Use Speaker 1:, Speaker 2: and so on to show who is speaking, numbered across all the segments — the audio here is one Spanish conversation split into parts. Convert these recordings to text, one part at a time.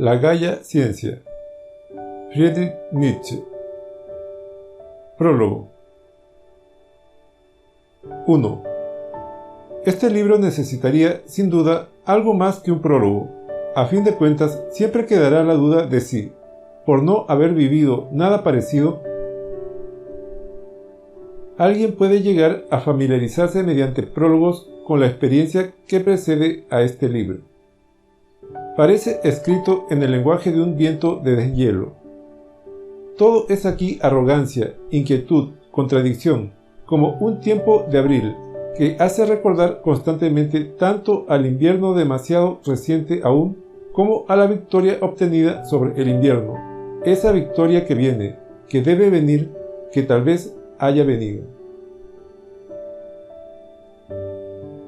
Speaker 1: La Gaia Ciencia. Friedrich Nietzsche. Prólogo. 1. Este libro necesitaría, sin duda, algo más que un prólogo. A fin de cuentas, siempre quedará la duda de si, por no haber vivido nada parecido, alguien puede llegar a familiarizarse mediante prólogos con la experiencia que precede a este libro. Parece escrito en el lenguaje de un viento de deshielo. Todo es aquí arrogancia, inquietud, contradicción, como un tiempo de abril, que hace recordar constantemente tanto al invierno demasiado reciente aún, como a la victoria obtenida sobre el invierno, esa victoria que viene, que debe venir, que tal vez haya venido.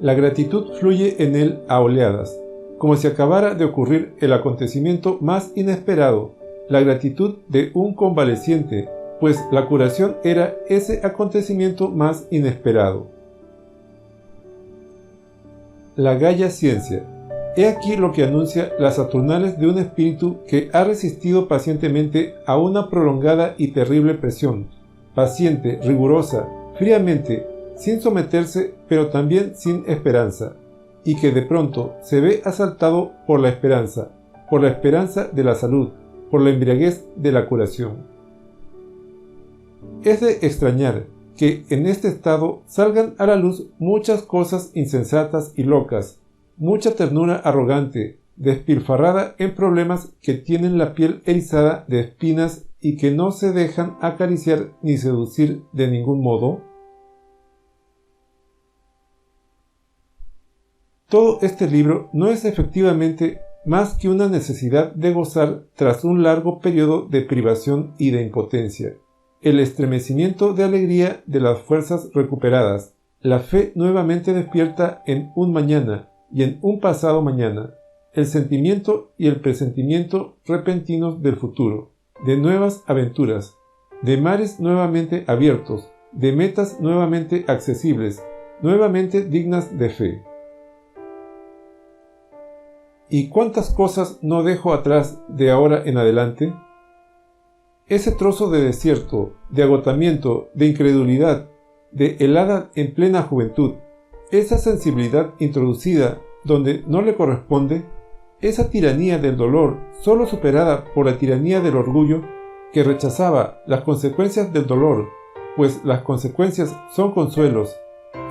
Speaker 1: La gratitud fluye en él a oleadas, como si acabara de ocurrir el acontecimiento más inesperado, la gratitud de un convaleciente, pues la curación era ese acontecimiento más inesperado. La Gaia Ciencia. He aquí lo que anuncia las Saturnales de un espíritu que ha resistido pacientemente a una prolongada y terrible presión, paciente, rigurosa, fríamente, sin someterse, pero también sin esperanza, y que de pronto se ve asaltado por la esperanza de la salud, por la embriaguez de la curación. Es de extrañar que en este estado salgan a la luz muchas cosas insensatas y locas, mucha ternura arrogante, despilfarrada en problemas que tienen la piel erizada de espinas y que no se dejan acariciar ni seducir de ningún modo. Todo este libro no es efectivamente más que una necesidad de gozar tras un largo periodo de privación y de impotencia, el estremecimiento de alegría de las fuerzas recuperadas, la fe nuevamente despierta en un mañana y en un pasado mañana, el sentimiento y el presentimiento repentinos del futuro, de nuevas aventuras, de mares nuevamente abiertos, de metas nuevamente accesibles, nuevamente dignas de fe. ¿Y cuántas cosas no dejo atrás de ahora en adelante? Ese trozo de desierto, de agotamiento, de incredulidad, de helada en plena juventud, esa sensibilidad introducida donde no le corresponde, esa tiranía del dolor solo superada por la tiranía del orgullo, que rechazaba las consecuencias del dolor, pues las consecuencias son consuelos,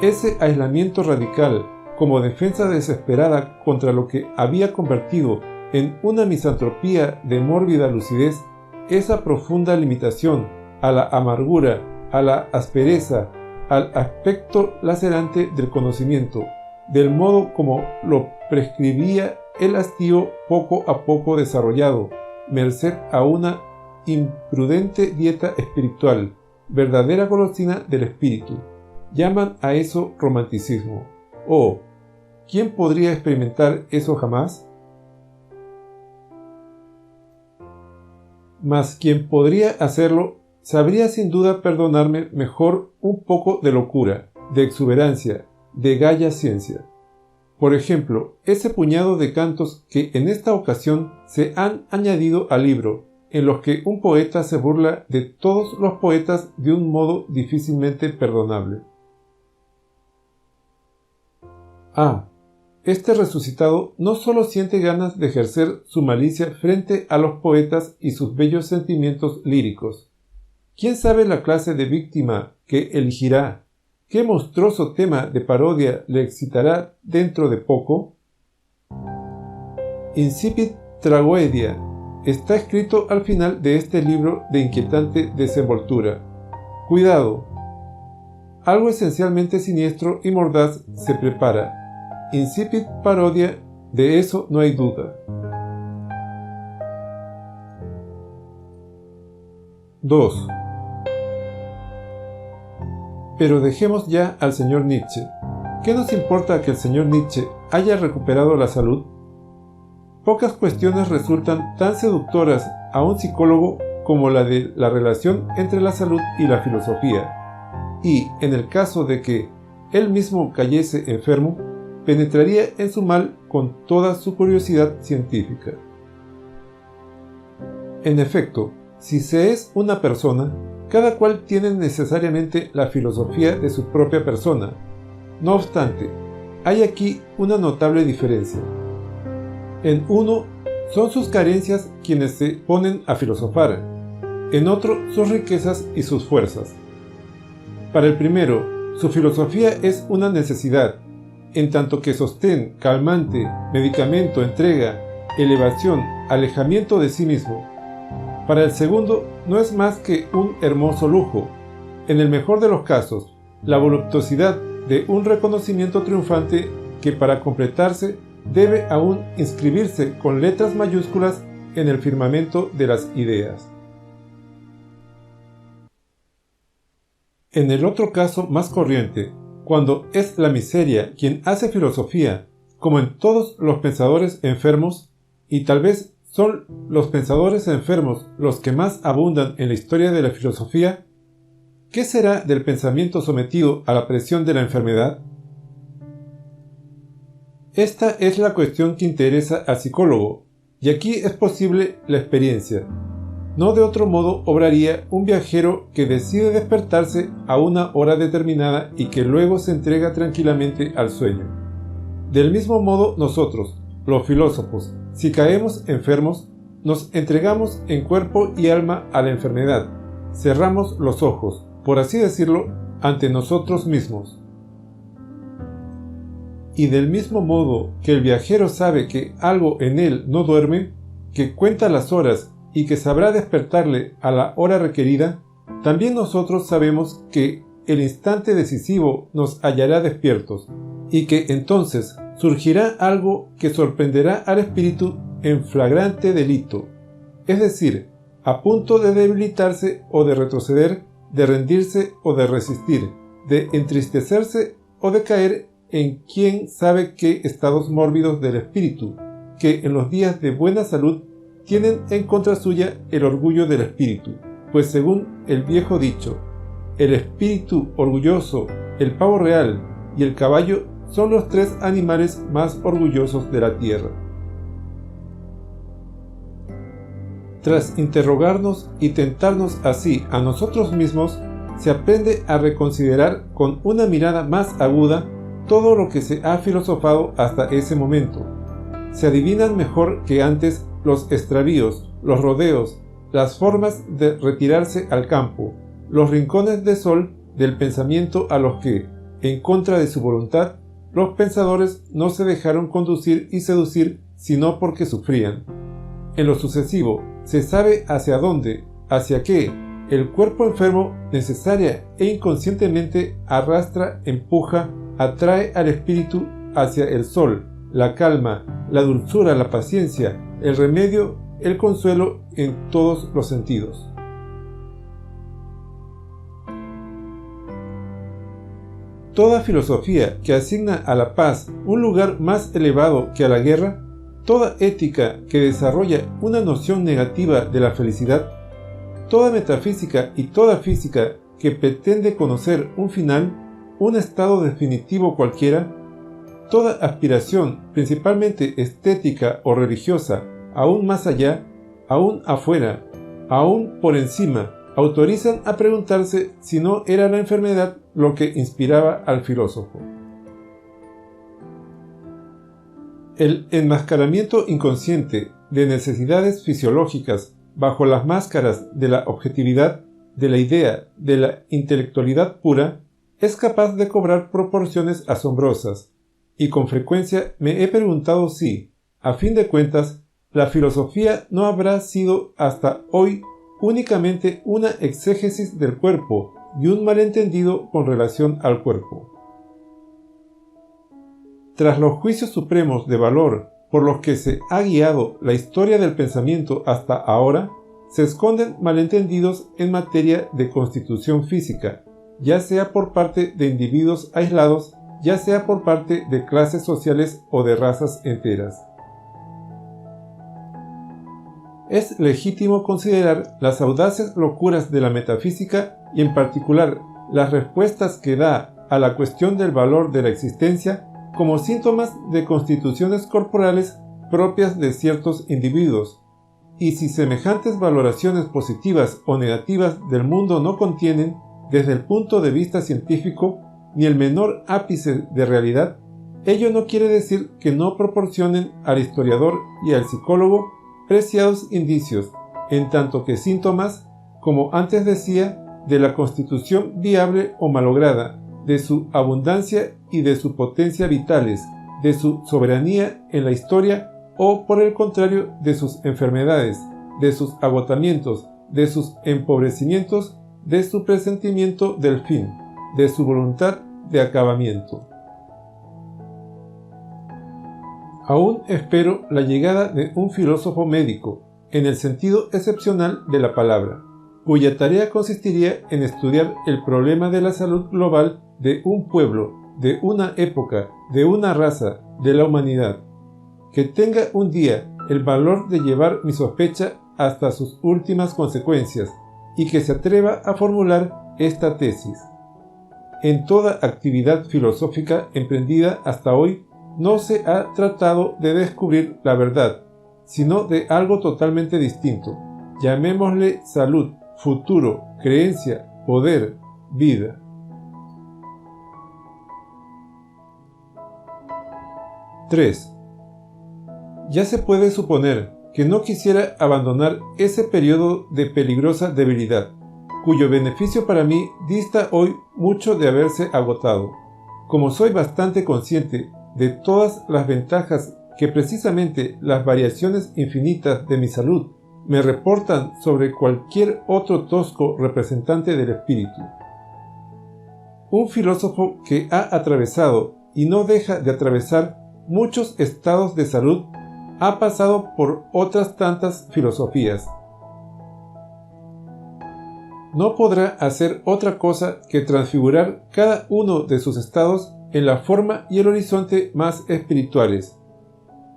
Speaker 1: ese aislamiento radical como defensa desesperada contra lo que había convertido en una misantropía de mórbida lucidez, esa profunda limitación a la amargura, a la aspereza, al aspecto lacerante del conocimiento, del modo como lo prescribía el hastío poco a poco desarrollado, merced a una imprudente dieta espiritual, verdadera golosina del espíritu. Llaman a eso romanticismo. Oh, ¿quién podría experimentar eso jamás? Mas quien podría hacerlo sabría sin duda perdonarme mejor un poco de locura, de exuberancia, de Gaia Ciencia. Por ejemplo, ese puñado de cantos que en esta ocasión se han añadido al libro, en los que un poeta se burla de todos los poetas de un modo difícilmente perdonable. Este resucitado no solo siente ganas de ejercer su malicia frente a los poetas y sus bellos sentimientos líricos. ¿Quién sabe la clase de víctima que elegirá? ¿Qué monstruoso tema de parodia le excitará dentro de poco? Incipit Tragoedia está escrito al final de este libro de inquietante desenvoltura. Cuidado. Algo esencialmente siniestro y mordaz se prepara. Incipit parodia, de eso no hay duda. 2. Pero dejemos ya al señor Nietzsche. ¿Qué nos importa que el señor Nietzsche haya recuperado la salud? Pocas cuestiones resultan tan seductoras a un psicólogo como la de la relación entre la salud y la filosofía, y, en el caso de que él mismo cayese enfermo, penetraría en su mal con toda su curiosidad científica. En efecto, si se es una persona, cada cual tiene necesariamente la filosofía de su propia persona. No obstante, hay aquí una notable diferencia. En uno, son sus carencias quienes se ponen a filosofar, en otro, sus riquezas y sus fuerzas. Para el primero, su filosofía es una necesidad, en tanto que sostén, calmante, medicamento, entrega, elevación, alejamiento de sí mismo. Para el segundo, no es más que un hermoso lujo, en el mejor de los casos, la voluptuosidad de un reconocimiento triunfante que para completarse debe aún inscribirse con letras mayúsculas en el firmamento de las ideas. En el otro caso más corriente, cuando es la miseria quien hace filosofía, como en todos los pensadores enfermos, y tal vez son los pensadores enfermos los que más abundan en la historia de la filosofía, ¿qué será del pensamiento sometido a la presión de la enfermedad? Esta es la cuestión que interesa al psicólogo, y aquí es posible la experiencia. No de otro modo obraría un viajero que decide despertarse a una hora determinada y que luego se entrega tranquilamente al sueño. Del mismo modo nosotros, los filósofos, si caemos enfermos, nos entregamos en cuerpo y alma a la enfermedad, cerramos los ojos, por así decirlo, ante nosotros mismos. Y del mismo modo que el viajero sabe que algo en él no duerme, que cuenta las horas y que sabrá despertarle a la hora requerida, también nosotros sabemos que el instante decisivo nos hallará despiertos, y que entonces surgirá algo que sorprenderá al espíritu en flagrante delito, es decir, a punto de debilitarse o de retroceder, de rendirse o de resistir, de entristecerse o de caer en quién sabe qué estados mórbidos del espíritu, que en los días de buena salud tienen en contra suya el orgullo del espíritu, pues según el viejo dicho, el espíritu orgulloso, el pavo real y el caballo son los tres animales más orgullosos de la tierra. Tras interrogarnos y tentarnos así a nosotros mismos, se aprende a reconsiderar con una mirada más aguda todo lo que se ha filosofado hasta ese momento. Se adivinan mejor que antes los extravíos, los rodeos, las formas de retirarse al campo, los rincones de sol del pensamiento a los que, en contra de su voluntad, los pensadores no se dejaron conducir y seducir sino porque sufrían. En lo sucesivo, se sabe hacia dónde, hacia qué, el cuerpo enfermo necesaria e inconscientemente arrastra, empuja, atrae al espíritu hacia el sol, la calma, la dulzura, la paciencia, el remedio, el consuelo en todos los sentidos. Toda filosofía que asigna a la paz un lugar más elevado que a la guerra, toda ética que desarrolla una noción negativa de la felicidad, toda metafísica y toda física que pretende conocer un final, un estado definitivo cualquiera, toda aspiración, principalmente estética o religiosa, aún más allá, aún afuera, aún por encima, autorizan a preguntarse si no era la enfermedad lo que inspiraba al filósofo. El enmascaramiento inconsciente de necesidades fisiológicas bajo las máscaras de la objetividad, de la idea, de la intelectualidad pura, es capaz de cobrar proporciones asombrosas, y con frecuencia me he preguntado si, a fin de cuentas, la filosofía no habrá sido hasta hoy únicamente una exégesis del cuerpo y un malentendido con relación al cuerpo. Tras los juicios supremos de valor por los que se ha guiado la historia del pensamiento hasta ahora, se esconden malentendidos en materia de constitución física, ya sea por parte de individuos aislados, ya sea por parte de clases sociales o de razas enteras. Es legítimo considerar las audaces locuras de la metafísica y en particular las respuestas que da a la cuestión del valor de la existencia como síntomas de constituciones corporales propias de ciertos individuos, y si semejantes valoraciones positivas o negativas del mundo no contienen, desde el punto de vista científico, ni el menor ápice de realidad, ello no quiere decir que no proporcionen al historiador y al psicólogo preciados indicios, en tanto que síntomas, como antes decía, de la constitución viable o malograda, de su abundancia y de su potencia vitales, de su soberanía en la historia o, por el contrario, de sus enfermedades, de sus agotamientos, de sus empobrecimientos, de su presentimiento del fin, de su voluntad de acabamiento. Aún espero la llegada de un filósofo médico, en el sentido excepcional de la palabra, cuya tarea consistiría en estudiar el problema de la salud global de un pueblo, de una época, de una raza, de la humanidad, que tenga un día el valor de llevar mi sospecha hasta sus últimas consecuencias y que se atreva a formular esta tesis. En toda actividad filosófica emprendida hasta hoy no se ha tratado de descubrir la verdad, sino de algo totalmente distinto. Llamémosle salud, futuro, creencia, poder, vida. (3) Ya se puede suponer que no quisiera abandonar ese periodo de peligrosa debilidad, cuyo beneficio para mí dista hoy mucho de haberse agotado. Como soy bastante consciente de todas las ventajas que precisamente las variaciones infinitas de mi salud me reportan sobre cualquier otro tosco representante del espíritu. Un filósofo que ha atravesado y no deja de atravesar muchos estados de salud ha pasado por otras tantas filosofías. No podrá hacer otra cosa que transfigurar cada uno de sus estados en la forma y el horizonte más espirituales.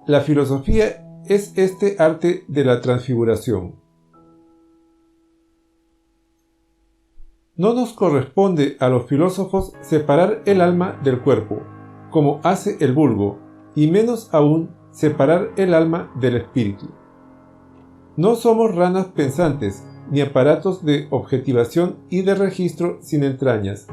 Speaker 1: La filosofía es este arte de la transfiguración. No nos corresponde a los filósofos separar el alma del cuerpo, como hace el vulgo, y menos aún separar el alma del espíritu. No somos ranas pensantes, ni aparatos de objetivación y de registro sin entrañas.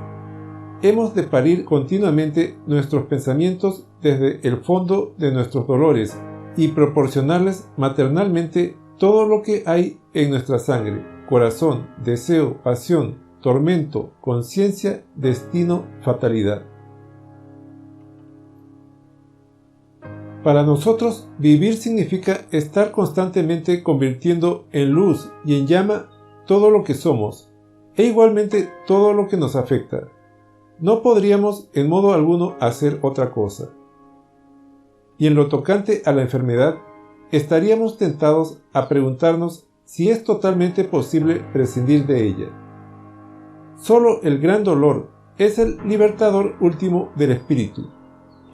Speaker 1: Hemos de parir continuamente nuestros pensamientos desde el fondo de nuestros dolores y proporcionarles maternalmente todo lo que hay en nuestra sangre, corazón, deseo, pasión, tormento, conciencia, destino, fatalidad. Para nosotros, vivir significa estar constantemente convirtiendo en luz y en llama todo lo que somos, e igualmente todo lo que nos afecta. No podríamos en modo alguno hacer otra cosa. Y en lo tocante a la enfermedad, estaríamos tentados a preguntarnos si es totalmente posible prescindir de ella. Solo el gran dolor es el libertador último del espíritu,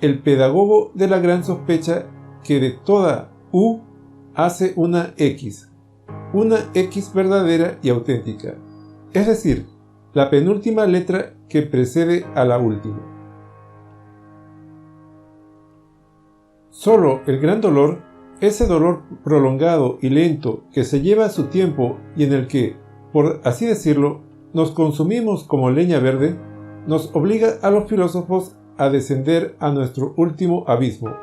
Speaker 1: el pedagogo de la gran sospecha que de toda U hace una X verdadera y auténtica, es decir, la penúltima letra que precede a la última. Solo el gran dolor, ese dolor prolongado y lento que se lleva su tiempo y en el que, por así decirlo, nos consumimos como leña verde, nos obliga a los filósofos a descender a nuestro último abismo,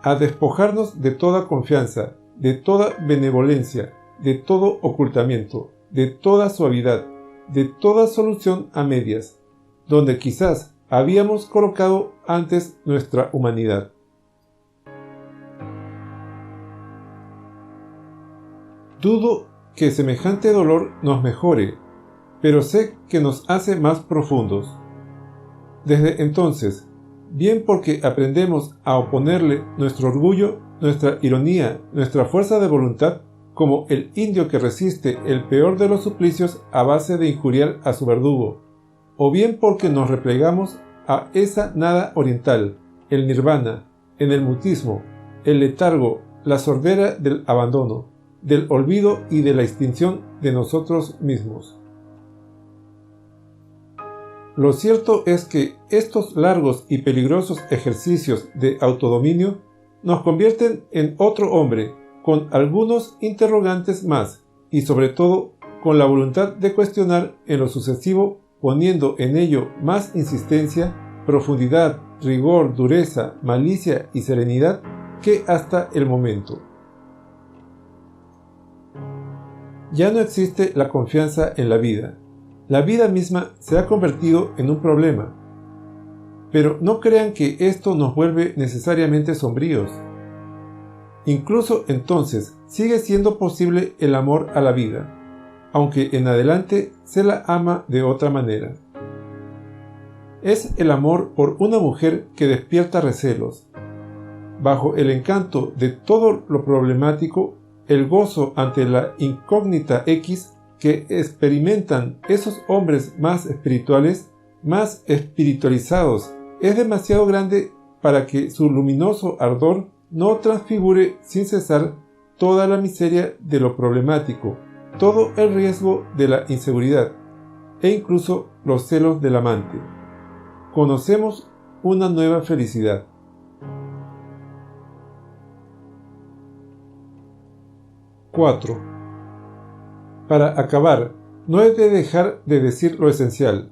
Speaker 1: a despojarnos de toda confianza, de toda benevolencia, de todo ocultamiento, de toda suavidad, de toda solución a medias, donde quizás habíamos colocado antes nuestra humanidad. Dudo que semejante dolor nos mejore, pero sé que nos hace más profundos. Desde entonces, bien porque aprendemos a oponerle nuestro orgullo, nuestra ironía, nuestra fuerza de voluntad, como el indio que resiste el peor de los suplicios a base de injuriar a su verdugo, o bien porque nos replegamos a esa nada oriental, el nirvana, en el mutismo, el letargo, la sordera del abandono, del olvido y de la extinción de nosotros mismos. Lo cierto es que estos largos y peligrosos ejercicios de autodominio nos convierten en otro hombre, con algunos interrogantes más y sobre todo con la voluntad de cuestionar en lo sucesivo, poniendo en ello más insistencia, profundidad, rigor, dureza, malicia y serenidad que hasta el momento. Ya no existe la confianza en la vida. La vida misma se ha convertido en un problema. Pero no crean que esto nos vuelve necesariamente sombríos. Incluso entonces sigue siendo posible el amor a la vida, aunque en adelante se la ama de otra manera. Es el amor por una mujer que despierta recelos. Bajo el encanto de todo lo problemático, el gozo ante la incógnita X que experimentan esos hombres más espirituales, más espiritualizados, es demasiado grande para que su luminoso ardor no transfigure sin cesar toda la miseria de lo problemático, todo el riesgo de la inseguridad e incluso los celos del amante. Conocemos una nueva felicidad. ―4. Para acabar, no he de dejar de decir lo esencial.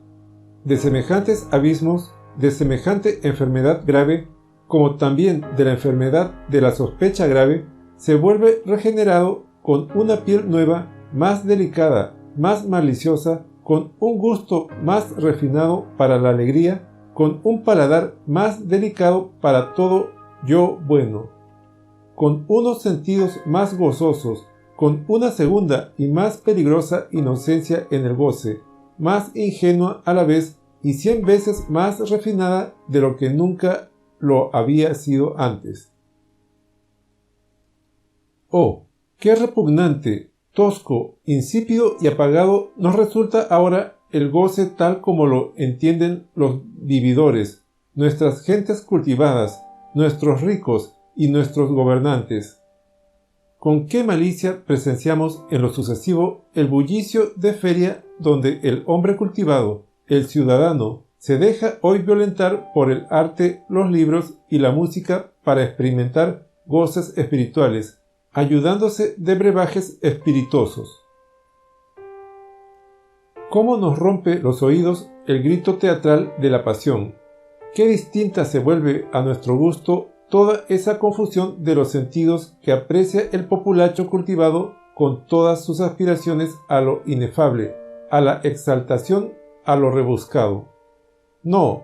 Speaker 1: De semejantes abismos, de semejante enfermedad grave, como también de la enfermedad de la sospecha grave, se vuelve regenerado con una piel nueva, más delicada, más maliciosa, con un gusto más refinado para la alegría, con un paladar más delicado para todo yo bueno, con unos sentidos más gozosos, con una segunda y más peligrosa inocencia en el goce, más ingenua a la vez y 100 veces más refinada de lo que nunca lo había sido antes. Oh, qué repugnante, tosco, insípido y apagado nos resulta ahora el goce tal como lo entienden los vividores, nuestras gentes cultivadas, nuestros ricos y nuestros gobernantes. Con qué malicia presenciamos en lo sucesivo el bullicio de feria donde el hombre cultivado, el ciudadano, se deja hoy violentar por el arte, los libros y la música para experimentar goces espirituales, ayudándose de brebajes espirituosos. ¿Cómo nos rompe los oídos el grito teatral de la pasión? Qué distinta se vuelve a nuestro gusto toda esa confusión de los sentidos que aprecia el populacho cultivado con todas sus aspiraciones a lo inefable, a la exaltación, a lo rebuscado. No,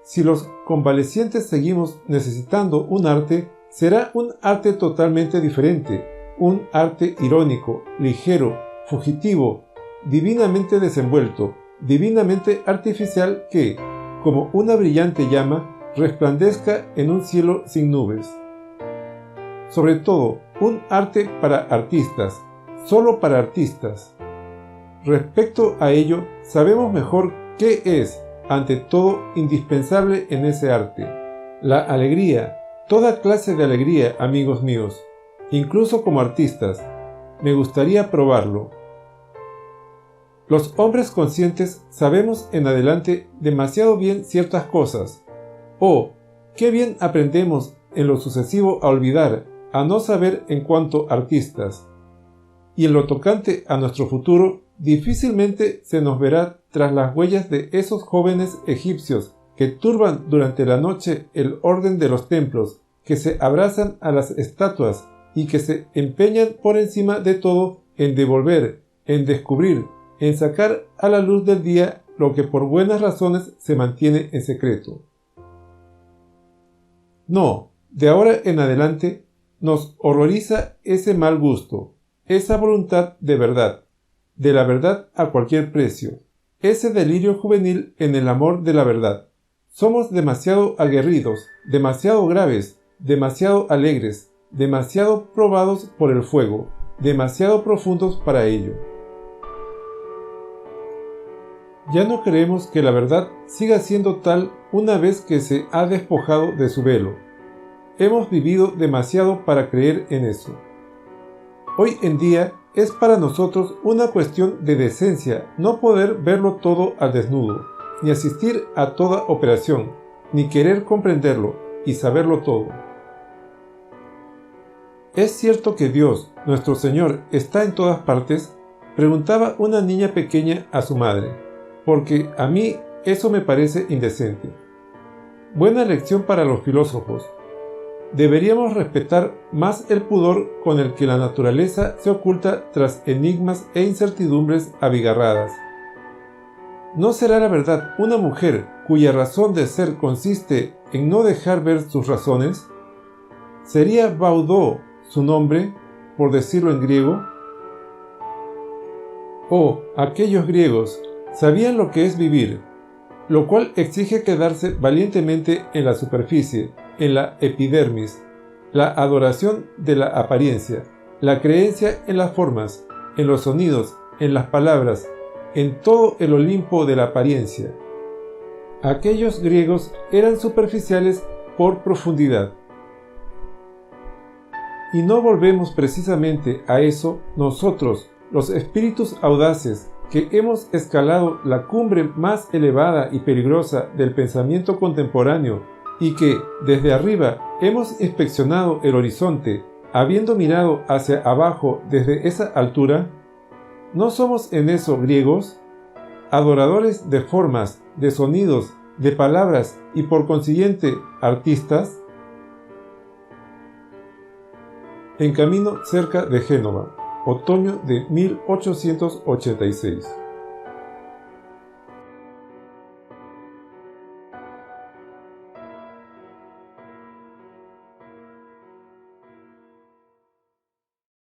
Speaker 1: si los convalecientes seguimos necesitando un arte, será un arte totalmente diferente, un arte irónico, ligero, fugitivo, divinamente desenvuelto, divinamente artificial que, como una brillante llama, resplandezca en un cielo sin nubes. Sobre todo, un arte para artistas, solo para artistas. Respecto a ello, sabemos mejor qué es, ante todo, indispensable en ese arte. La alegría, toda clase de alegría, amigos míos, incluso como artistas. Me gustaría probarlo. Los hombres conscientes sabemos en adelante demasiado bien ciertas cosas. Oh, qué bien aprendemos en lo sucesivo a olvidar, a no saber en cuanto artistas. Y en lo tocante a nuestro futuro, difícilmente se nos verá tras las huellas de esos jóvenes egipcios que turban durante la noche el orden de los templos, que se abrazan a las estatuas y que se empeñan por encima de todo en devolver, en descubrir, en sacar a la luz del día lo que por buenas razones se mantiene en secreto. No, de ahora en adelante nos horroriza ese mal gusto, esa voluntad de la verdad a cualquier precio, ese delirio juvenil en el amor de la verdad. Somos demasiado aguerridos, demasiado graves, demasiado alegres, demasiado probados por el fuego, demasiado profundos para ello. Ya no creemos que la verdad siga siendo tal una vez que se ha despojado de su velo. Hemos vivido demasiado para creer en eso. Hoy en día es para nosotros una cuestión de decencia no poder verlo todo al desnudo, ni asistir a toda operación, ni querer comprenderlo y saberlo todo. ¿Es cierto que Dios, nuestro Señor, está en todas partes?, preguntaba una niña pequeña a su madre, porque a mí eso me parece indecente. Buena lección para los filósofos. Deberíamos respetar más el pudor con el que la naturaleza se oculta tras enigmas e incertidumbres abigarradas. ¿No será la verdad una mujer cuya razón de ser consiste en no dejar ver sus razones? ¿Sería Baudot su nombre, por decirlo en griego? Oh, aquellos griegos sabían lo que es vivir, lo cual exige quedarse valientemente en la superficie, en la epidermis, la adoración de la apariencia, la creencia en las formas, en los sonidos, en las palabras, en todo el Olimpo de la apariencia. Aquellos griegos eran superficiales por profundidad. Y no volvemos precisamente a eso nosotros, los espíritus audaces, que hemos escalado la cumbre más elevada y peligrosa del pensamiento contemporáneo y que, desde arriba, hemos inspeccionado el horizonte, habiendo mirado hacia abajo desde esa altura. ¿No somos en eso griegos, adoradores de formas, de sonidos, de palabras y por consiguiente artistas? En camino cerca de Génova, otoño de 1886.